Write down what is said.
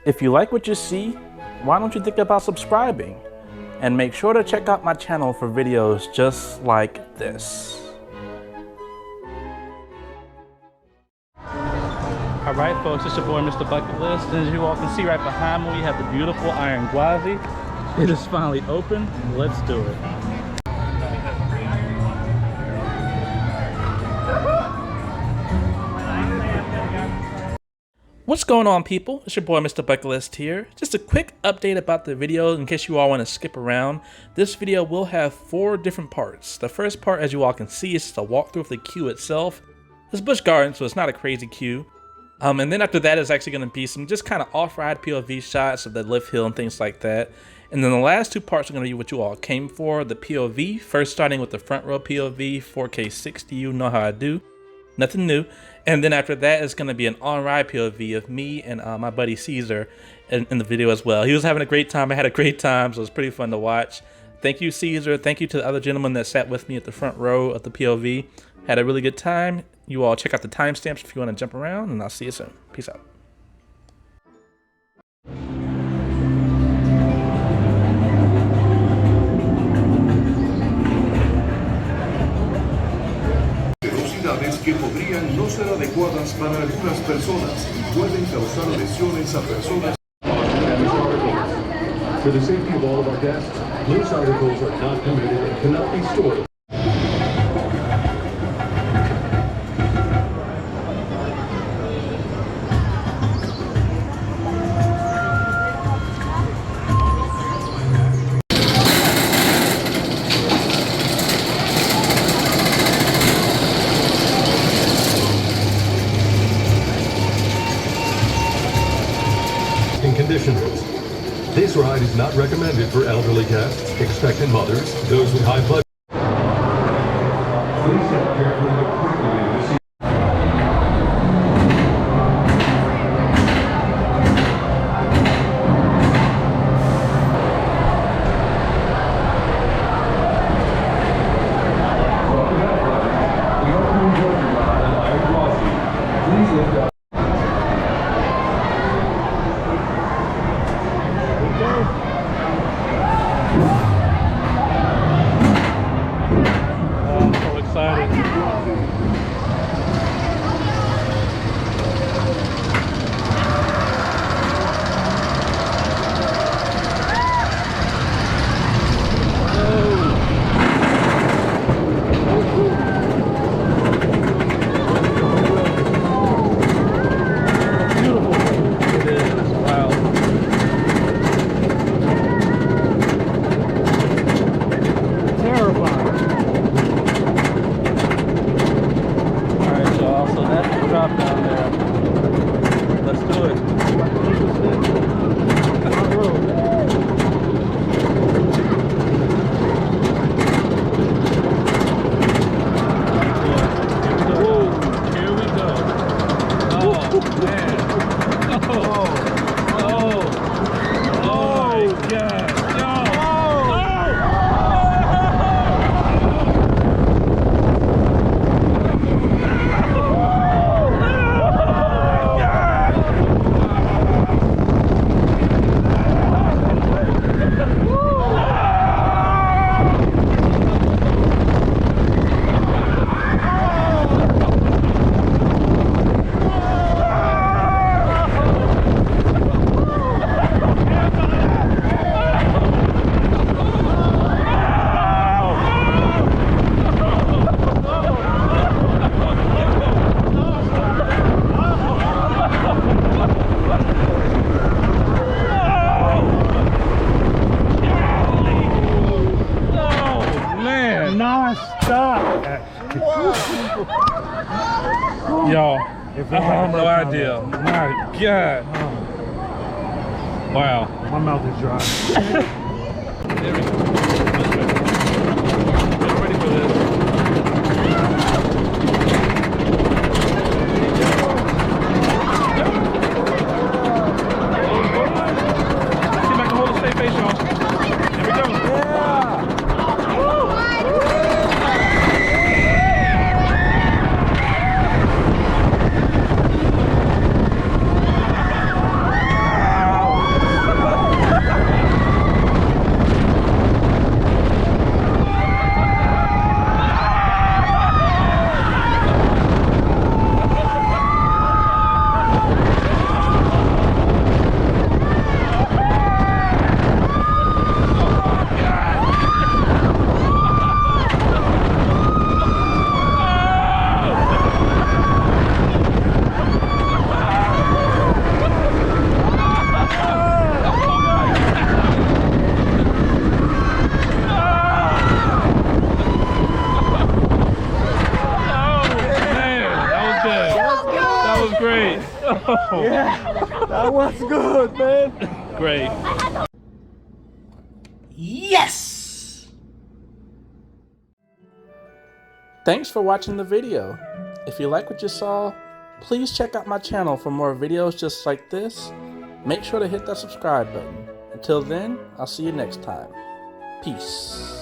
If you like what you see, why don't you think about subscribing? And make sure to check out my channel for videos just like this. Alright folks, it's your boy MrBucketlist. As you all can see right behind me, we have the beautiful iron GWAZI. It is finally open. Let's do it. What's going on, people? It's your boy MrBucketlist here. Just a quick update about the video in case you all want to skip around. This video will have 4 different parts. The first part, as you all can see, is just a walkthrough of the queue itself. It's Busch Gardens, so it's not a crazy queue. And then after that is actually going to be some just kind of off-ride POV shots of the lift hill and things like that. And then the last 2 parts are going to be what you all came for, the POV. First starting with the front row POV, 4K 60, you know how I do. Nothing new. And then after that is going to be an on-ride POV of me and my buddy Caesar in the video as well. He was having a great time. I had a great time, so it was pretty fun to watch. Thank you, Caesar. Thank you to the other gentleman that sat with me at the front row of the POV. Had a really good time. You all check out the timestamps if you want to jump around, and I'll see you soon. Peace out. Velocidades que podrían no ser adecuadas para algunas personas y pueden causar lesiones a personas. For the safety of all of our guests, loose articles are not permitted and cannot be stored. Conditions. This ride is not recommended for elderly guests, expectant mothers, those with high blood. Please step carefully but quickly in the seat. Welcome back, ride. We hope you enjoyed your ride on Iron GWAZI. Please lift up. I'm so excited. Y'all, I have no idea. My God. Wow. My mouth is dry. There we go. Get ready for this. See if I can hold a straight face, y'all. Here we go. Yeah. Yeah, that was good, man. Great. Yes! Thanks for watching the video. If you like what you saw, please check out my channel for more videos just like this. Make sure to hit that subscribe button. Until then, I'll see you next time. Peace.